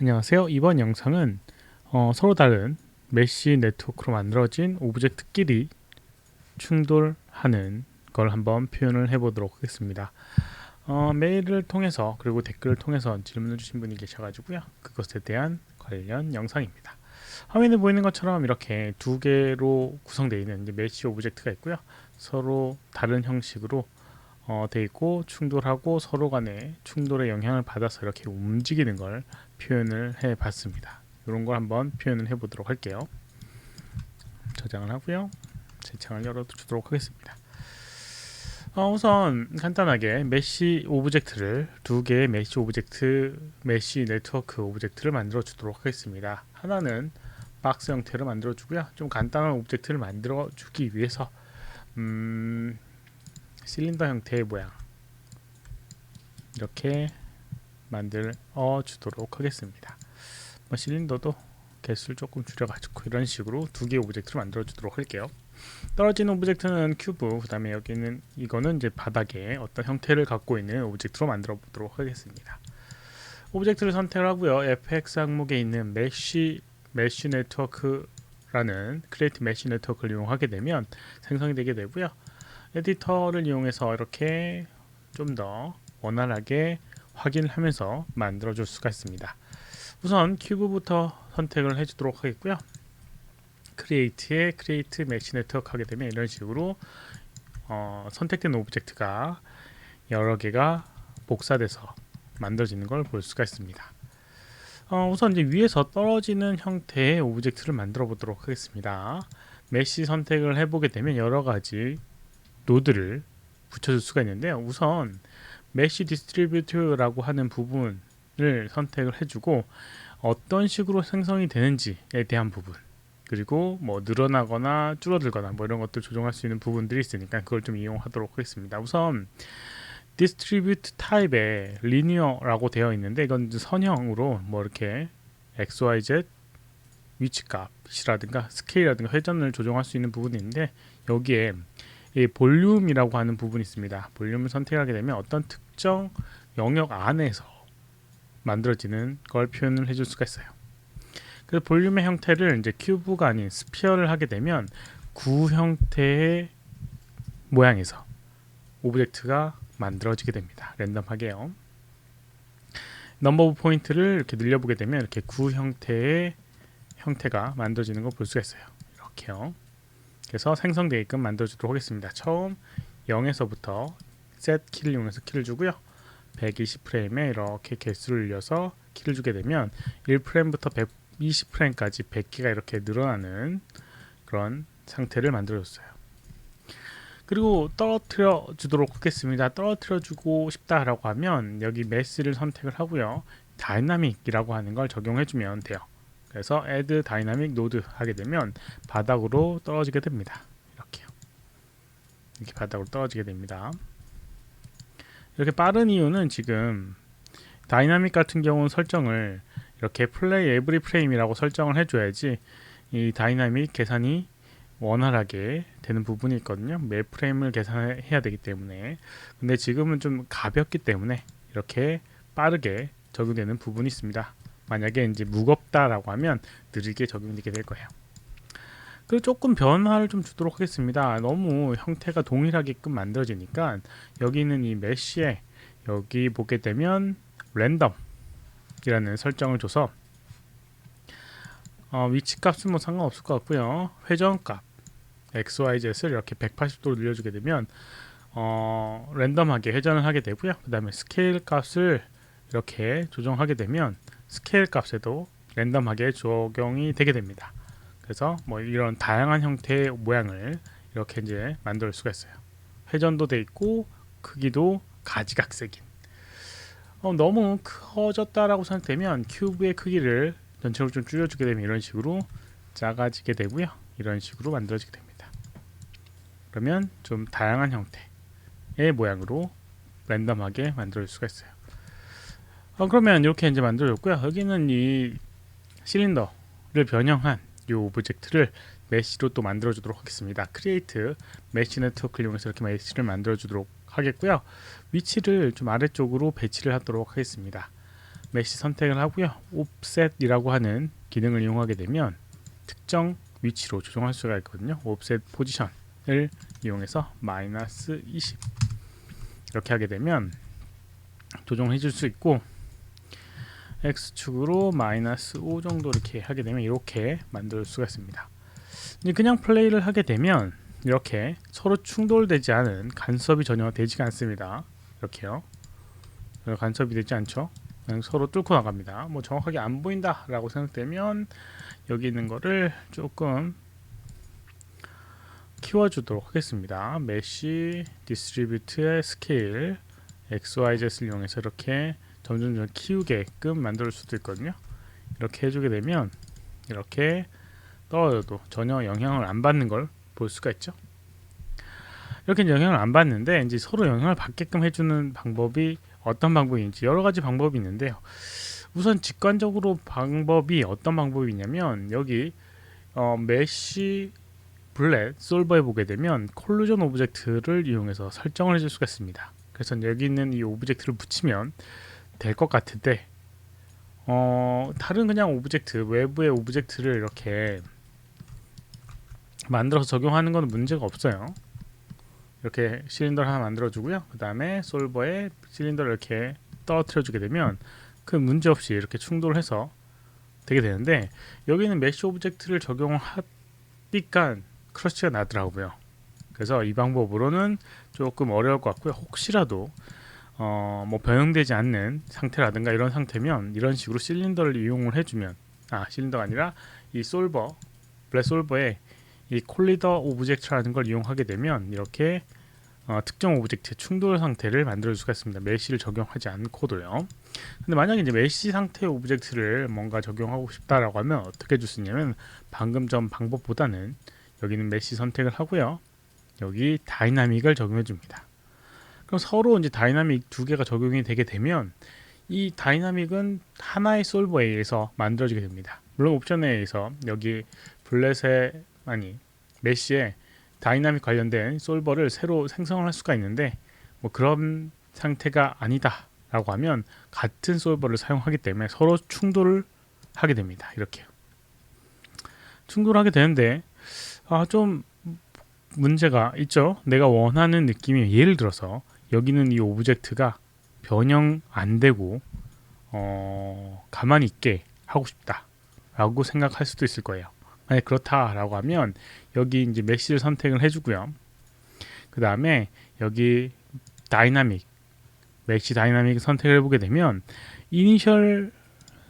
안녕하세요. 이번 영상은 서로 다른 메쉬 네트워크로 만들어진 오브젝트끼리 충돌하는 걸 한번 표현을 해보도록 하겠습니다. 메일을 통해서 그리고 댓글을 통해서 질문을 주신 분이 계셔가지고요. 그것에 대한 관련 영상입니다. 화면에 보이는 것처럼 이렇게 두 개로 구성되어 있는 메쉬 오브젝트가 있고요. 서로 다른 형식으로 돼 있고 충돌하고 서로 간에 충돌의 영향을 받아서 이렇게 움직이는 걸 표현을 해 봤습니다. 이런 걸 한번 표현을 해 보도록 할게요. 저장을 하고요. 제 창을 열어 주도록 하겠습니다. 우선 간단하게 메쉬 오브젝트를 두 개의 메쉬 네트워크 오브젝트를 만들어 주도록 하겠습니다. 하나는 박스 형태로 만들어 주고요. 좀 간단한 오브젝트를 만들어 주기 위해서 실린더 형태의 모양 이렇게 만들어 주도록 하겠습니다. 실린더도 개수를 조금 줄여가지고 이런 식으로 두 개의 오브젝트를 만들어 주도록 할게요. 떨어진 오브젝트는 큐브, 그 다음에 여기는 이거는 이제 바닥에 어떤 형태를 갖고 있는 오브젝트로 만들어 보도록 하겠습니다. 오브젝트를 선택을 하고요. fx 항목에 있는 메쉬 네트워크라는 크리에이트 메쉬 네트워크를 이용하게 되면 생성이 되게 되고요. 에디터를 이용해서 이렇게 좀 더 원활하게 확인을 하면서 만들어 줄 수가 있습니다. 우선 큐브부터 선택을 해주도록 하겠고요. 크리에이트에 크리에이트 매치 네트워크 하게 되면 이런 식으로 선택된 오브젝트가 여러 개가 복사돼서 만들어지는 걸 볼 수가 있습니다. 우선 이제 위에서 떨어지는 형태의 오브젝트를 만들어 보도록 하겠습니다. 메시 선택을 해보게 되면 여러 가지 노드를 붙여줄 수가 있는데요. 우선 메시 디스트리뷰트라고 하는 부분을 선택을 해주고 어떤 식으로 생성이 되는지에 대한 부분, 그리고 뭐 늘어나거나 줄어들거나 뭐 이런 것들 조정할 수 있는 부분들이 있으니까 그걸 좀 이용하도록 하겠습니다. 우선 디스트리뷰트 타입에 리니어라고 되어 있는데 이건 선형으로 뭐 이렇게 XYZ 위치값이라든가 스케일이라든가 회전을 조정할 수 있는 부분이 있는데 여기에 이 볼륨이라고 하는 부분이 있습니다. 볼륨을 선택하게 되면 어떤 특정 영역 안에서 만들어지는 걸 표현을 해줄 수가 있어요. 그래서 볼륨의 형태를 이제 큐브가 아닌 스피어를 하게 되면 구 형태의 모양에서 오브젝트가 만들어지게 됩니다. 랜덤하게요. 넘버 오브 포인트를 이렇게 늘려보게 되면 이렇게 구 형태의 형태가 만들어지는 걸 볼 수가 있어요. 이렇게요. 그래서 생성되게끔 만들어주도록 하겠습니다. 처음 0에서부터 set 키를 이용해서 키를 주고요. 120프레임에 이렇게 개수를 늘려서 키를 주게 되면 1프레임부터 120프레임까지 100개가 이렇게 늘어나는 그런 상태를 만들어줬어요. 그리고 떨어뜨려 주도록 하겠습니다. 떨어뜨려 주고 싶다라고 하면 여기 매스를 선택을 하고요. 다이나믹이라고 하는 걸 적용해 주면 돼요. 그래서 add dynamic node 하게 되면 바닥으로 떨어지게 됩니다. 이렇게요. 이렇게 바닥으로 떨어지게 됩니다. 이렇게 빠른 이유는 지금 다이나믹 같은 경우는 설정을 이렇게 플레이 에브리 프레임이라고 설정을 해줘야지 이 다이나믹 계산이 원활하게 되는 부분이 있거든요. 매 프레임을 계산해야 되기 때문에. 근데 지금은 좀 가볍기 때문에 이렇게 빠르게 적용되는 부분이 있습니다. 만약에 이제 무겁다라고 하면 느리게 적용되게 될 거예요. 그리고 조금 변화를 좀 주도록 하겠습니다. 너무 형태가 동일하게끔 만들어지니까 여기 있는 이 메쉬에 여기 보게 되면 랜덤이라는 설정을 줘서 위치값은 뭐 상관없을 것 같고요. 회전값 XYZ를 이렇게 180도로 늘려주게 되면 랜덤하게 회전을 하게 되고요. 그 다음에 스케일 값을 이렇게 조정하게 되면 스케일 값에도 랜덤하게 적용이 되게 됩니다. 그래서 뭐 이런 다양한 형태의 모양을 이렇게 이제 만들 수가 있어요. 회전도 돼 있고 크기도 가지각색인. 너무 커졌다라고 생각되면 큐브의 크기를 전체적으로 좀 줄여주게 되면 이런 식으로 작아지게 되고요. 이런 식으로 만들어지게 됩니다. 그러면 좀 다양한 형태의 모양으로 랜덤하게 만들 수가 있어요. 그러면 이렇게 이제 만들어졌고요. 여기는 이 실린더를 변형한 이 오브젝트를 메쉬로 또 만들어주도록 하겠습니다. 크리에이트 메쉬 네트워크를 이용해서 이렇게 메쉬를 만들어주도록 하겠고요. 위치를 좀 아래쪽으로 배치를 하도록 하겠습니다. 메시 선택을 하고요. 옵셋이라고 하는 기능을 이용하게 되면 특정 위치로 조정할 수가 있거든요. 옵셋 포지션을 이용해서 마이너스 20 이렇게 하게 되면 조정을 해줄 수 있고, X축으로 마이너스 5 정도 이렇게 하게 되면 이렇게 만들 수가 있습니다. 그냥 플레이를 하게 되면 이렇게 서로 충돌되지 않은 간섭이 전혀 되지 않습니다. 이렇게요. 간섭이 되지 않죠. 그냥 서로 뚫고 나갑니다. 뭐 정확하게 안 보인다 라고 생각되면 여기 있는 거를 조금 키워주도록 하겠습니다. 메시 디스트리뷰트의 스케일 XYZ를 이용해서 이렇게 점점 키우게끔 만들 수도 있거든요. 이렇게 해주게 되면 이렇게 떨어져도 전혀 영향을 안 받는 걸 볼 수가 있죠. 이렇게 영향을 안 받는데 이제 서로 영향을 받게끔 해주는 방법이 어떤 방법인지 여러 가지 방법이 있는데요. 우선 직관적으로 방법이 어떤 방법이 있냐면 여기 메시 블렛 솔버에 보게 되면 콜루전 오브젝트를 이용해서 설정을 해줄 수가 있습니다. 그래서 여기 있는 이 오브젝트를 붙이면 될 것 같은데 다른 그냥 오브젝트 외부의 오브젝트를 이렇게 만들어서 적용하는 건 문제가 없어요. 이렇게 실린더를 하나 만들어 주고요. 그 다음에 솔버에 실린더를 이렇게 떨어뜨려 주게 되면 큰 문제 없이 이렇게 충돌해서 되게 되는데, 여기는 메시 오브젝트를 적용하니까 크러쉬가 나더라고요. 그래서 이 방법으로는 조금 어려울 것 같고요. 혹시라도 뭐 변형되지 않는 상태라든가 이런 상태면 이런 식으로 실린더를 이용을 해주면, 실린더가 아니라 이 솔버 블랙 솔버에 이 콜리더 오브젝트라는 걸 이용하게 되면 이렇게 특정 오브젝트의 충돌 상태를 만들 수가 있습니다. 메시를 적용하지 않고도요. 근데 만약에 이제 메시 상태의 오브젝트를 뭔가 적용하고 싶다라고 하면 어떻게 해줄 수 있냐면, 방금 전 방법보다는 여기는 메시 선택을 하고요. 여기 다이나믹을 적용해 줍니다. 그럼 서로 이제 다이나믹 두 개가 적용이 되게 되면 이 다이나믹은 하나의 솔버에 의해서 만들어지게 됩니다. 물론 옵션에 의해서 여기 블렛에 메시에 다이나믹 관련된 솔버를 새로 생성을 할 수가 있는데, 뭐 그런 상태가 아니다 라고 하면 같은 솔버를 사용하기 때문에 서로 충돌을 하게 됩니다. 이렇게요. 충돌하게 되는데 좀 문제가 있죠. 내가 원하는 느낌이, 예를 들어서 여기는 이 오브젝트가 변형 안 되고 가만히 있게 하고 싶다 라고 생각할 수도 있을 거예요. 만약 그렇다라고 하면 여기 이제 메시를 선택을 해주고요. 그 다음에 여기 다이나믹 메시 다이나믹 선택을 해보게 되면 이니셜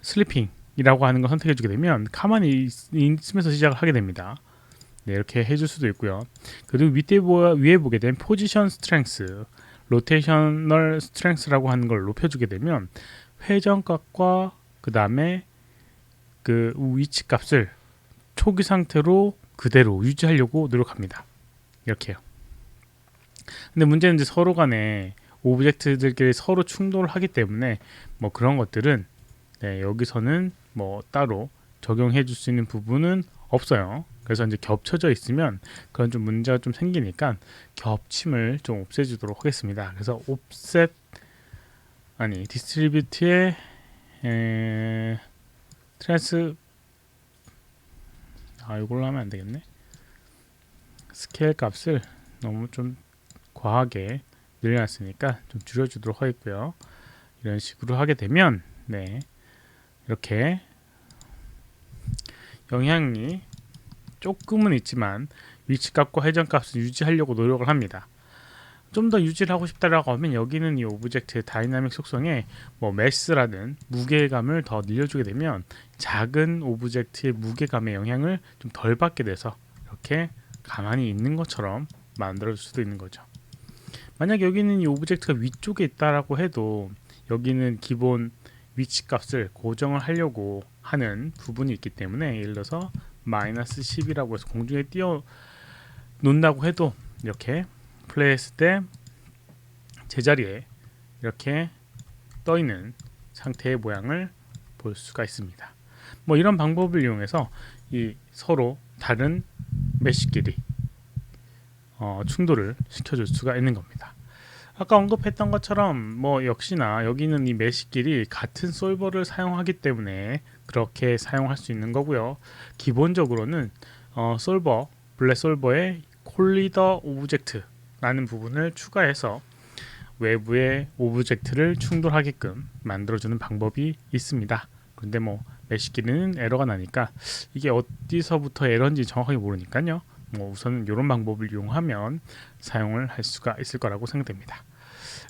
슬리핑이라고 하는 걸 선택해주게 되면 가만히 있으면서 시작을 하게 됩니다. 네, 이렇게 해줄 수도 있고요. 그리고 위에 보게 되면 포지션 스트렝스, 로테이셔널 스트렝스라고 하는 걸 높여주게 되면 회전값과 그 다음에 그 위치 값을 초기 상태로 그대로 유지하려고 노력합니다. 이렇게요. 근데 문제는 이제 서로 간에 오브젝트들끼리 서로 충돌을 하기 때문에 뭐 그런 것들은 여기서는 뭐 따로 적용해 줄 수 있는 부분은 없어요. 그래서 이제 겹쳐져 있으면 그런 좀 문제가 좀 생기니까 겹침을 좀 없애주도록 하겠습니다. 그래서 옵셋 디스트리뷰트의 트랜스 이걸로 하면 안 되겠네. 스케일 값을 너무 좀 과하게 늘려놨으니까 좀 줄여주도록 하겠고요. 이런 식으로 하게 되면 이렇게 영향이 조금은 있지만 위치값과 회전값을 유지하려고 노력을 합니다. 좀 더 유지를 하고 싶다라고 하면 여기는 이 오브젝트의 다이나믹 속성에 뭐 매스라는 무게감을 더 늘려주게 되면 작은 오브젝트의 무게감의 영향을 좀 덜 받게 돼서 이렇게 가만히 있는 것처럼 만들어줄 수도 있는 거죠. 만약 여기는 이 오브젝트가 위쪽에 있다라고 해도 여기는 기본 위치값을 고정을 하려고 하는 부분이 있기 때문에, 예를 들어서 마이너스 10이라고 해서 공중에 띄워 놓는다고 해도 이렇게 플레이했을 때 제자리에 이렇게 떠 있는 상태의 모양을 볼 수가 있습니다. 뭐 이런 방법을 이용해서 이 서로 다른 메시끼리 충돌을 시켜줄 수가 있는 겁니다. 아까 언급했던 것처럼 뭐 역시나 여기는 이 매식끼리 같은 솔버를 사용하기 때문에 그렇게 사용할 수 있는 거고요. 기본적으로는 솔버 블랙 솔버에 콜리더 오브젝트라는 부분을 추가해서 외부의 오브젝트를 충돌하게끔 만들어주는 방법이 있습니다. 그런데 뭐 매식끼리는 에러가 나니까 이게 어디서부터 에러인지 정확하게 모르니까요. 뭐 우선 이런 방법을 이용하면 사용을 할 수가 있을 거라고 생각됩니다.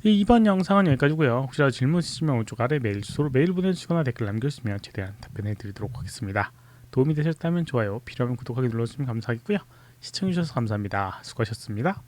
이번 영상은 여기까지고요. 혹시라도 질문 있으시면 오른쪽 아래 메일 주소로 메일 보내주시거나 댓글 남겨주시면 최대한 답변해 드리도록 하겠습니다. 도움이 되셨다면 좋아요, 필요하면 구독하기 눌러주시면 감사하겠고요. 시청해주셔서 감사합니다. 수고하셨습니다.